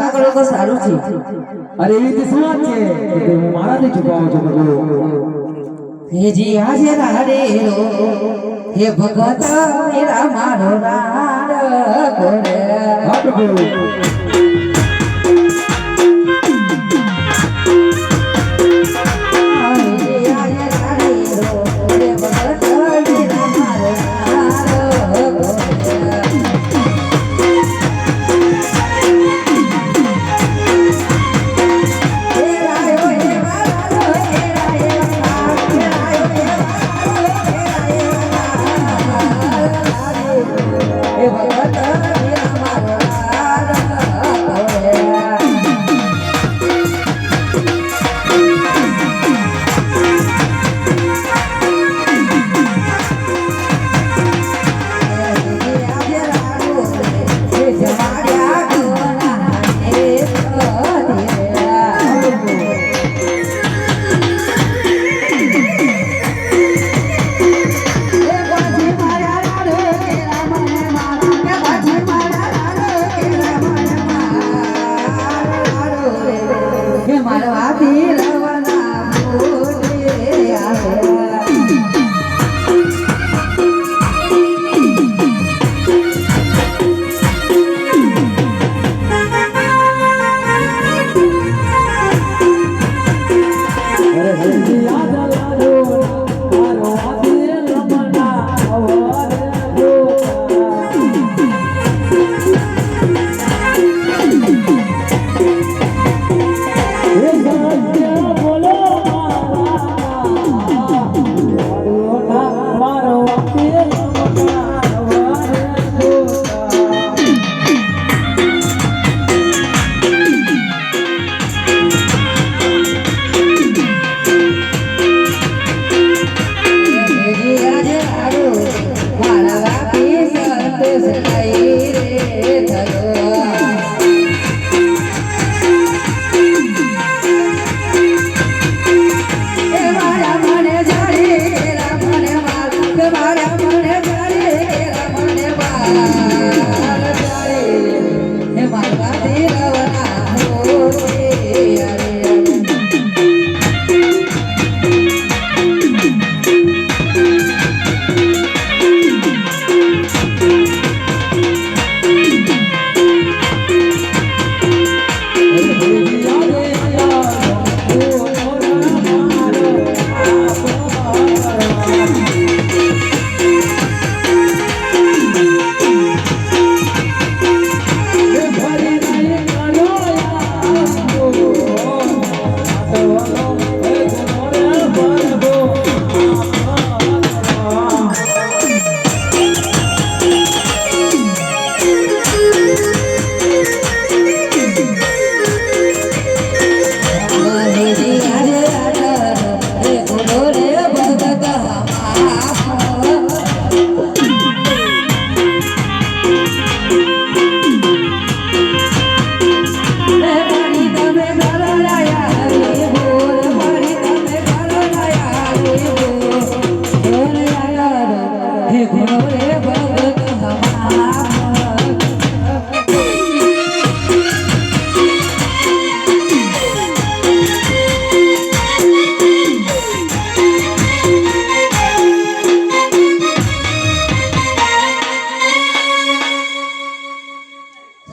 ના કરો તો સારું છે. અરે એવી તો શું વાત છે કે હું મારાથી ચૂકવાવું છું પ્રભુ. હે જી આજે રાડે રો હે ભગત મેરા મારો રાડ કોરે. હા પ્રભુ.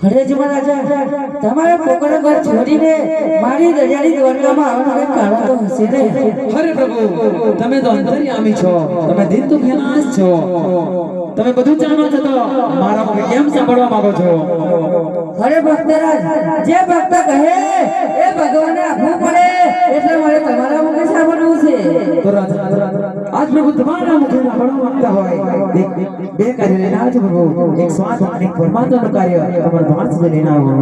હરેજી મહારાજા તમારા પોકળ ઘર છોડીને મારી દરિયાની દ્વારકામાં આવવાનો કારણ તો હશે ને. અરે પ્રભુ તમે તો અંતર્યામી છો, તમે દિન તો ફેનાશ છો, તમે બધું જાણો છો તો મારા મુખે કેમ સાંભળવા માંગો છો? અરે ભક્તરાજ, જે ભક્ત કહે એ ભગવાનને આપવું પડે એટલે મારે તમારા મુખે સાંભળવું છે. તો રાજા આજ પ્રભુ તમારા મુખે સાંભળવા માંગતા હોય બે કાર્ય લઈને આવજો પ્રભુ. એક સ્વાદ અને એક પરમાત્માનું કાર્ય તમારા દ્વાર સુધી લઈને આવો.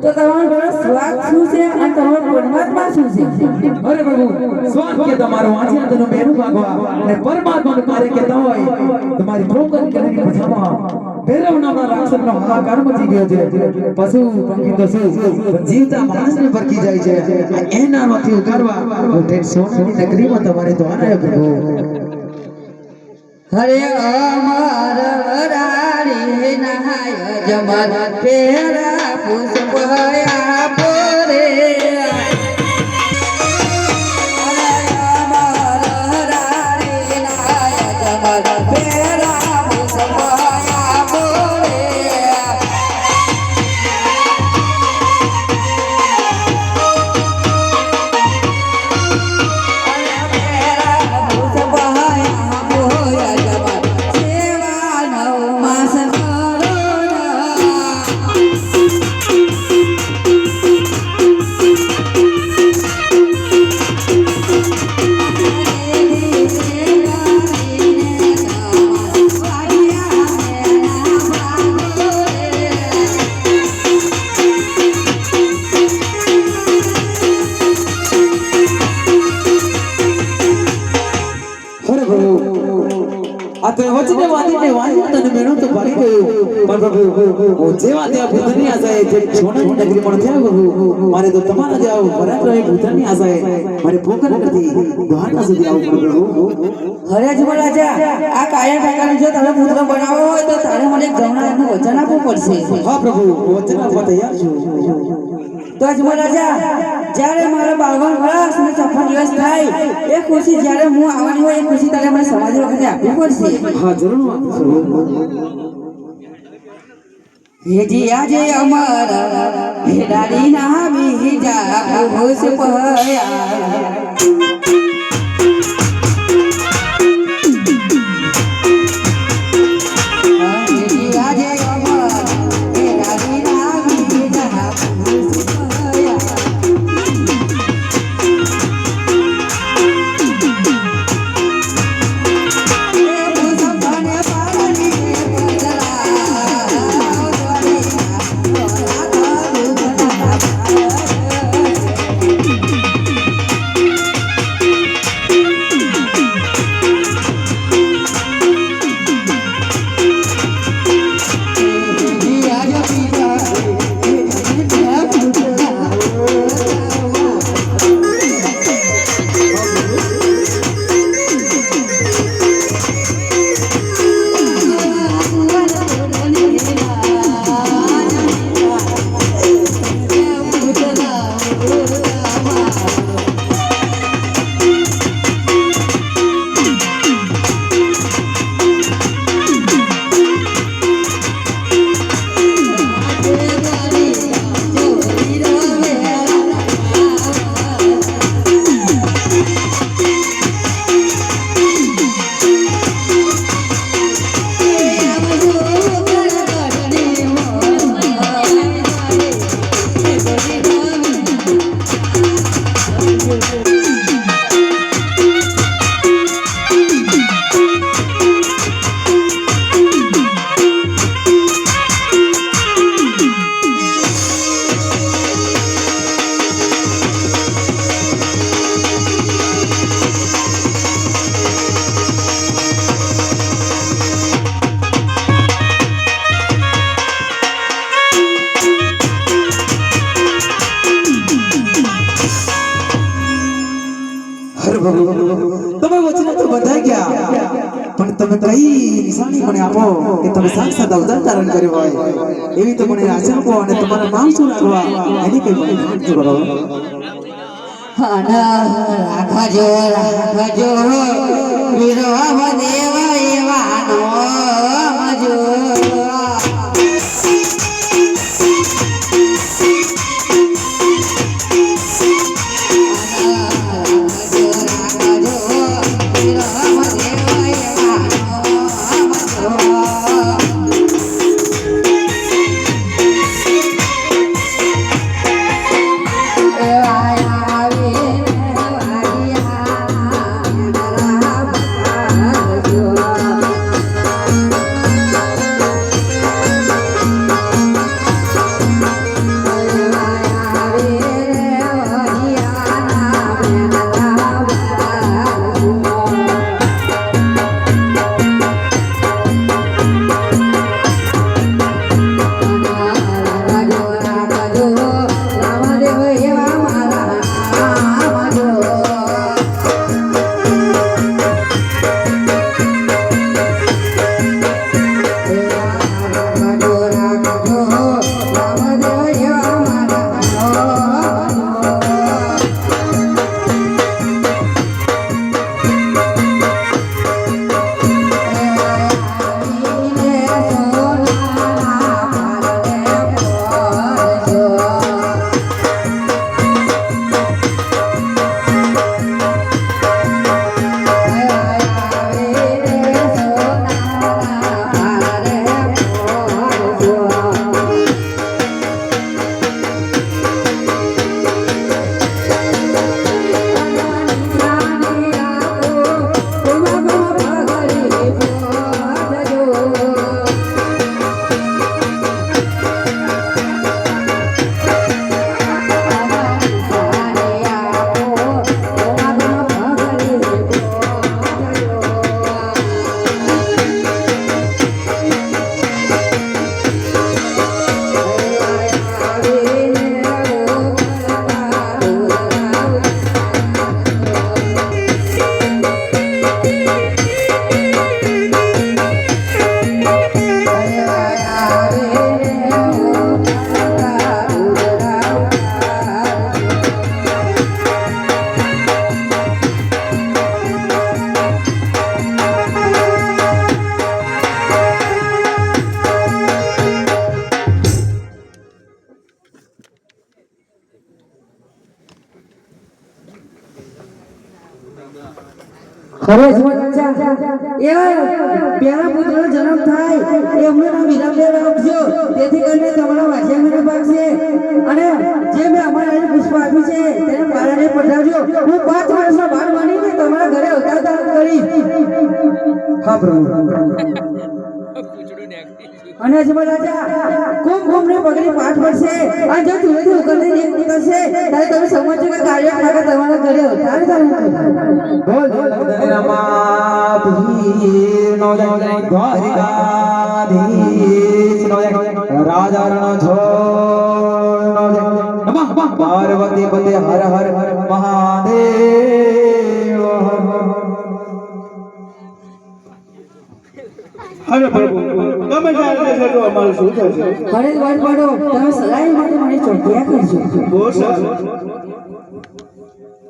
તો તમારો સ્વાદ શું છે અને તમારો પરમાત્મા શું છે? અરે પ્રભુ સ્વાદ કે તમારો આધ્યાત્મનો બેરું ભાગવા અને પરમાત્માનું કાર્ય કેતા હોય તમારી બ્રોકન કેની પછામાં ભૈરવ નામના રાક્ષસનો હાહાકાર મચી ગયો છે. પશુ પંખી તો શું જીવતા માણસને પરકી જાય છે. એનામાંથી ઉગારવા ઉઠે સોનાની નગરીમાં તમારે દ્વારા પ્રભુ. હરે અમર વરાળી નહાય જમન પેરા પુષ્પ હયા તો વચને વાંચી તને મેણું તો ભાગી ગયું પણ પ્રભુ જેવા ત્યાં ભૂતની આશાએ જે સોનાની નગરી પણ થયા પ્રભુ મારે તો તમારા જે આવું પરાક્રમ એક ભૂતની આશાએ મારે પોકર કરતી દ્વારકા સુધી આવું પ્રભુ અરે જુમા રાજા આ કાયા કાકાને જો તારે પુત્ર બનાવવો હોય તો તારે મને એક જમણાનું વચન આપવું પડશે હા પ્રભુ વચન આપવા તૈયાર છું તો જુમા રાજા જ્યારે મારા 52 વર્ષ અને 56 દિવસ થાય એ ખુશી જ્યારે હું આવવાની હોય એ ખુશી તારે મને સમાધિ વખતે આપવી પડશે હા જરૂર આપીશું હેજી આજે અમર હેડારી ના બીજા હોશ પયા તમે વચન તો બધા ગયા પણ તમે કઈ નિશાની મને આપો કે તમે સાક્ષાત અવતાર ધારણ કર્યો હોય એવી તો મને આશા આપો અને તમારું નામ શું રાખવા એની કઈ મને જાણ કરો રાખજો વિરહ દેવ એવાનો મજો ખરે જ રાજા એ પેલા પુત્રનો જન્મ થાય એમનું નામ વિરામદેવ રાખજો તેથી કરીને તમારા વાજ્યાનો ભાગ છે અને જે મેં અમારા પુષ્પ આપ્યું છે તેને પારાને પધારજો હું 5 વર્ષનો બાળ બનીને તમારા ઘરે અવતાર કરીશ હા પ્રભુ અને અજમલ રાજા કુમકુમ ને પગની પાઠ પડશે અને જો તુલસી ઉકળને એક નીકળશે ત્યારે તમે સમજો કે કાર્ય માટે તમારા ઘરે અવતાર ધારણ બોલ ધીરનો દ્વારિકાધીશ નો રાજાનો છોડનો નમઃ પાર્વતી પતે હર હર મહાદેવ હરે પ્રભુ તમે જાણે છે તો અમારું શું થશે હરે વડ પડો તમે સલાહ માટે મને ચોટિયા કરજો બહુ સારું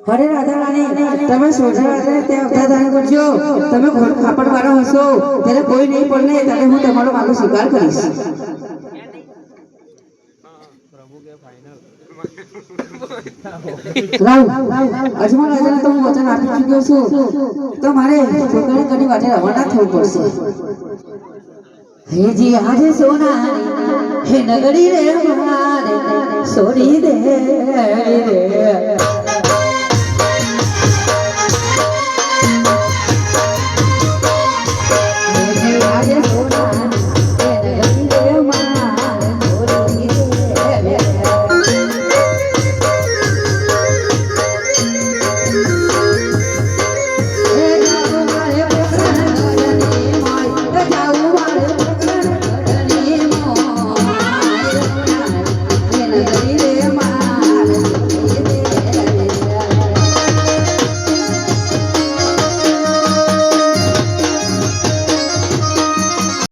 હરે રાધા રાણી તમે સોજા રાધા તે અવતાર ધારણ કરજો તમે ઘોડ ખાપડ વાળો હશો ત્યારે કોઈ નહીં પડને ત્યારે હું તમારો માગો સ્વીકાર કરીશ અજમલ રાજાને તો હું વચન આપી ચૂક્યો છું તો મારે છોકરાને ઘણી વાટે રવાના થવું પડશે હે જી આજે સોના હે નગરી રે મારે સોરી દે રે